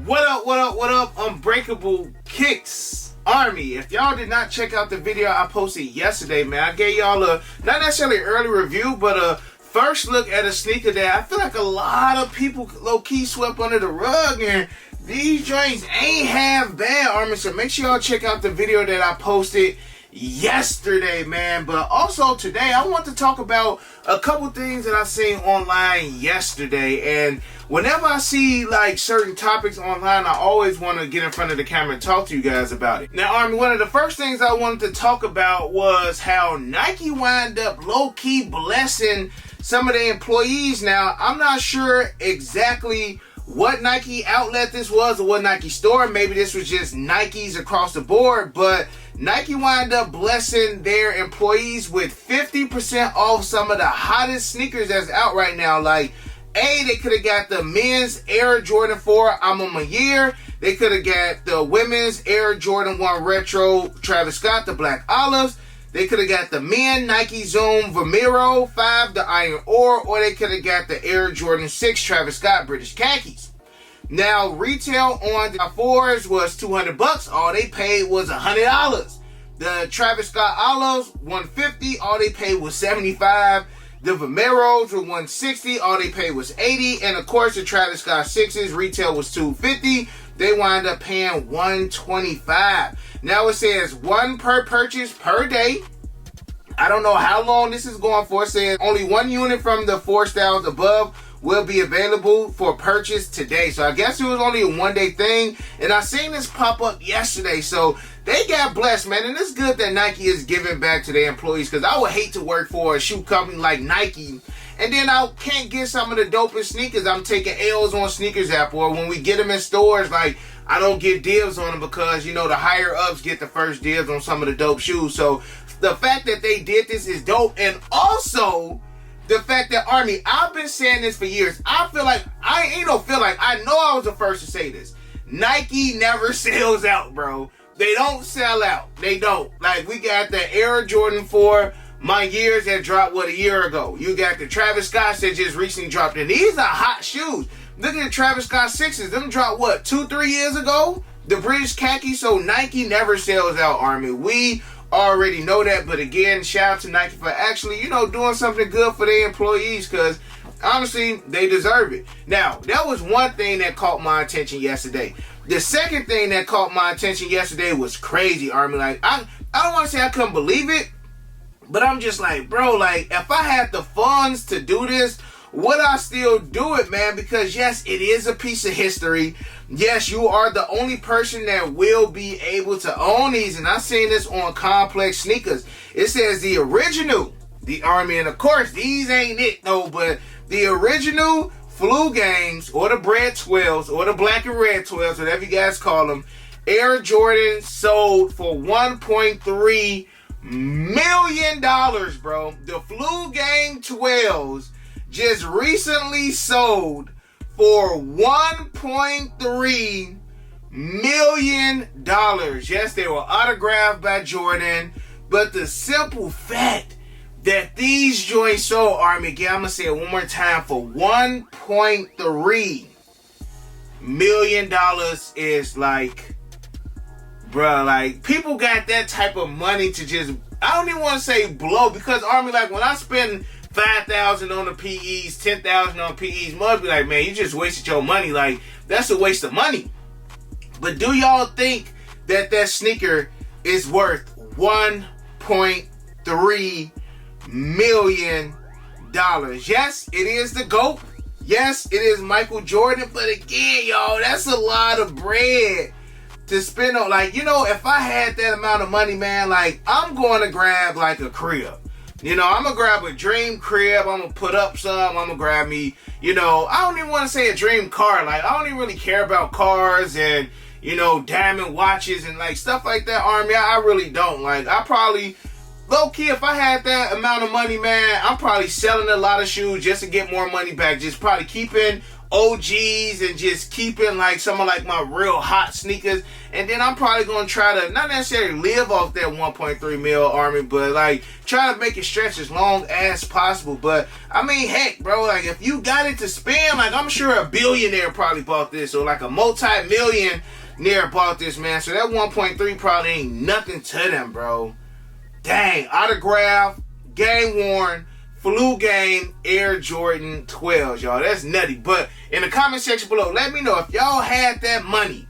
What up, Unbreakable Kicks Army. If y'all did not check out the video I posted yesterday, man, I gave y'all a, not necessarily early review, but a first look at a sneaker that I feel like a lot of people low-key swept under the rug, and these joints ain't half bad, Army. So make sure y'all check out the video that I posted yesterday, man. But also today, I want to talk about a couple things that I seen online yesterday. And whenever I see like certain topics online, I always want to get in front of the camera and talk to you guys about it. Now, Army, one of the first things I wanted to talk about was how Nike wind up low-key blessing some of their employees. Now, I'm not sure exactly what Nike outlet this was or what Nike store. Maybe this was just Nikes across the board, but Nike wind up blessing their employees with 50% off some of the hottest sneakers that's out right now. Like, they could have got the men's Air Jordan 4 I'm a year. They could have got the women's Air Jordan 1 Retro Travis Scott, the Black Olives. They could have got the men Nike Zoom Vomero 5, the Iron Ore, or they could have got the Air Jordan 6 Travis Scott British Khakis. Now, retail on the 4s was $200. All they paid was $100. The Travis Scott Olives, $150. All they paid was $75. The Vomeros were $160. All they paid was $80. And of course, the Travis Scott 6s, retail was $250. They wind up paying $125. Now it says one per purchase per day. I don't know how long this is going for. It says only one unit from the 4 styles above will be available for purchase today. So I guess it was only a one-day thing. And I seen this pop up yesterday. So they got blessed, man. And it's good that Nike is giving back to their employees, because I would hate to work for a shoe company like Nike and then I can't get some of the dopest sneakers. I'm taking L's on Sneakers app, or when we get them in stores, like, I don't get dibs on them because, you know, the higher ups get the first dibs on some of the dope shoes. So the fact that they did this is dope. And also the fact that, Army, I've been saying this for years. I know I was the first to say this. Nike never sells out, bro. They don't sell out. They don't. Like, we got the Air Jordan 4 my years that dropped, a year ago. You got the Travis Scott that just recently dropped. And these are hot shoes. Look at the Travis Scott 6s. Them dropped, 2-3 years ago? The British Khaki. So Nike never sells out, Army. We already know that. But again, shout out to Nike for actually, doing something good for their employees, because honestly, they deserve it. Now, that was one thing that caught my attention yesterday. The second thing that caught my attention yesterday was crazy, Army. Like, I don't want to say I couldn't believe it, but I'm just like, bro, like, if I had the funds to do this, would I still do it, man? Because yes, it is a piece of history. Yes, you are the only person that will be able to own these. And I seen this on Complex Sneakers. It says the original, the Army, and of course, these ain't it though, but the original Flu Games, or the Bread 12s, or the Black and Red 12s, whatever you guys call them, Air Jordan sold for $1.3 million, bro. The Flu Game 12s just recently sold for $1.3 million. Yes, they were autographed by Jordan, but the simple fact that these joints sold, Army, again, I'm gonna say it one more time, for $1.3 million is like, bruh, like, people got that type of money to just, I don't even want to say blow, because, Army, like, when I spend $5,000 on the PEs, $10,000 on PEs, must be like, man, you just wasted your money. Like, that's a waste of money. But do y'all think that that sneaker is worth $1.3 million? Yes, it is the GOAT. Yes, it is Michael Jordan. But again, y'all, that's a lot of bread to spend on. Like, if I had that amount of money, man, like, I'm going to grab like a crib. I'm going to grab a dream crib. I'm going to put up some. I'm going to grab me, I don't even want to say a dream car. Like, I don't even really care about cars and, diamond watches and like stuff like that, Army. I really don't. Like, I probably, low-key, if I had that amount of money, man, I'm probably selling a lot of shoes just to get more money back. Just probably keeping OGs and just keeping like some of like my real hot sneakers. And then I'm probably gonna try to not necessarily live off that 1.3 mil, Army, but like try to make it stretch as long as possible. But I mean, heck, bro, like if you got it to spend, like I'm sure a billionaire probably bought this, or like a multi-millionaire bought this, man. So that 1.3 probably ain't nothing to them, bro. Dang, autograph, game worn, flu game Air Jordan 12s, y'all. That's nutty. But in the comment section below, let me know if y'all had that money.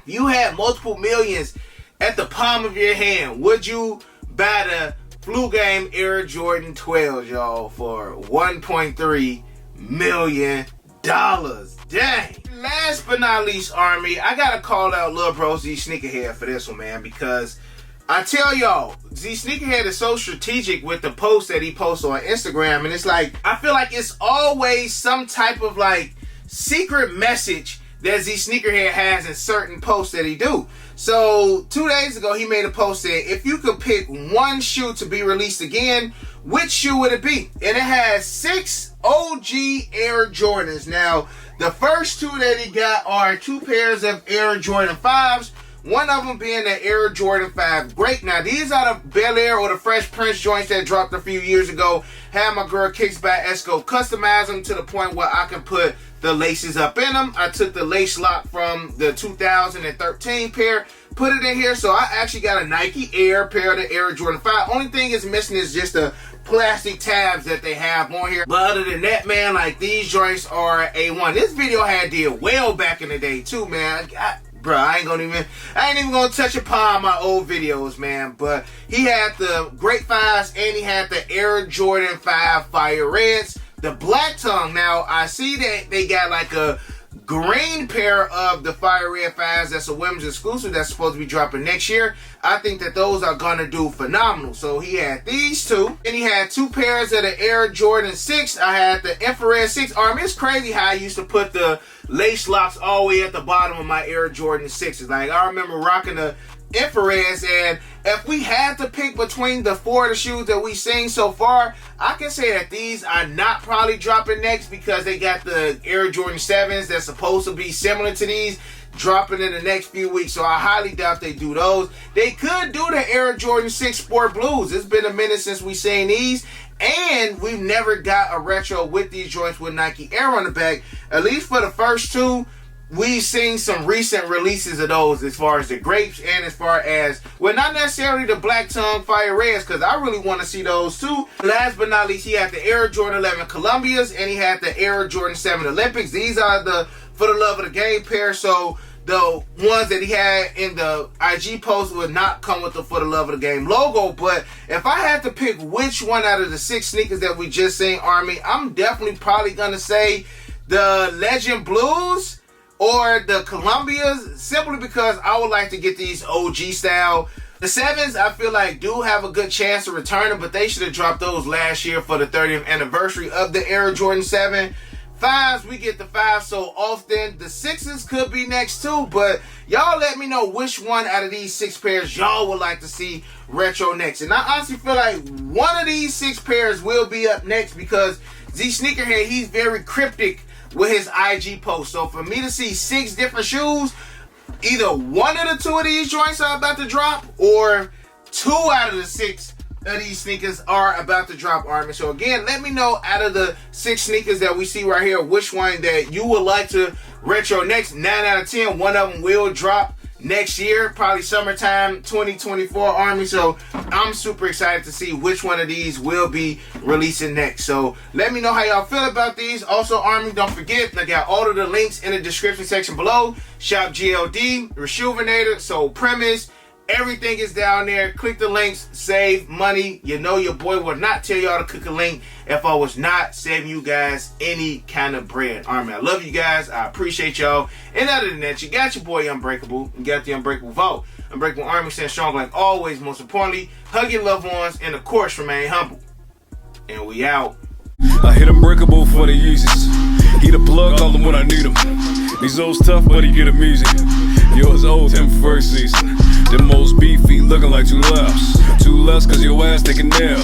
If you had multiple millions at the palm of your hand, would you buy the flu game Air Jordan 12s, y'all, for $1.3 million? Dang. Last but not least, Army, I gotta call out Lil Bro Z Sneakerhead for this one, man, because I tell y'all, Z Sneakerhead is so strategic with the posts that he posts on Instagram, and it's like, I feel like it's always some type of like secret message that Z Sneakerhead has in certain posts that he do. So 2 days ago, he made a post saying, if you could pick one shoe to be released again, which shoe would it be? And it has 6 OG Air Jordans. Now, the first 2 that he got are 2 pairs of Air Jordan 5s. One of them being the Air Jordan 5 Great. Now, these are the Bel Air or the Fresh Prince joints that dropped a few years ago. Had my girl Kicks by Esco customize them to the point where I can put the laces up in them. I took the lace lock from the 2013 pair, put it in here. So I actually got a Nike Air pair of the Air Jordan 5. Only thing is missing is just the plastic tabs that they have on here. But other than that, man, like these joints are A1. This video had did well back in the day too, man. Bro, I ain't even gonna touch upon my old videos, man. But he had the Great 5s and he had the Air Jordan 5 Fire Reds. The Black Tongue, now I see that they got like a green pair of the Fire Red 5s that's a women's exclusive that's supposed to be dropping next year. I think that those are gonna do phenomenal. So he had these 2, and he had 2 pairs of the Air Jordan 6. I had the Infrared 6 Arm. It's crazy how I used to put the lace locks all the way at the bottom of my Air Jordan 6s. Like I remember rocking the Infrareds, and if we had to pick between the 4 of the shoes that we've seen so far, I can say that these are not probably dropping next because they got the Air Jordan 7s that's supposed to be similar to these dropping in the next few weeks. So I highly doubt they do those. They could do the Air Jordan 6 Sport Blues. It's been a minute since we've seen these, and we've never got a retro with these joints with Nike Air on the back. At least for the first 2, we've seen some recent releases of those as far as the grapes and as far as, well, not necessarily the Black Tongue Fire Reds, because I really want to see those too. Last but not least, he had the Air Jordan 11 Columbias and he had the Air Jordan 7 Olympics. These are the For the Love of the Game pair. So the ones that he had in the IG post would not come with the For the Love of the Game logo. But if I had to pick which one out of the 6 sneakers that we just seen, Army, I'm definitely probably going to say the Legend Blues or the Columbias, simply because I would like to get these OG style. The 7s, I feel like, do have a good chance of returning, but they should have dropped those last year for the 30th anniversary of the Air Jordan 7. 5s, we get the 5s so often. The 6s could be next too, but y'all let me know which one out of these 6 pairs y'all would like to see retro next. And I honestly feel like one of these 6 pairs will be up next because Z Sneakerhead, he's very cryptic with his IG post. So for me to see 6 different shoes, either one of the 2 of these joints are about to drop, or 2 out of the 6 of these sneakers are about to drop, Army. So again, let me know out of the 6 sneakers that we see right here, which one that you would like to retro next. 9 out of 10, one of them will drop next year, probably summertime 2024, Army. So I'm super excited to see which one of these will be releasing next. So let me know how y'all feel about these. Also, Army, don't forget, I got all of the links in the description section below. Shopgld, Rejuvenator, Soul Premise, everything is down there. Click the links, save money. You know your boy would not tell y'all to click a link if I was not saving you guys any kind of bread. Army, I love you guys. I appreciate y'all. And other than that, you got your boy Unbreakable. You got the Unbreakable Vote. Unbreakable Army, stand strong like always. Most importantly, hug your loved ones and of course remain humble. And we out. I hit Unbreakable for the Yeezys. He the plug, call him when I need him. These old tough, but he get him easy. Yours old him first season. The most beefy, looking like 2 lefts. 2 lefts, cause your ass taking nail.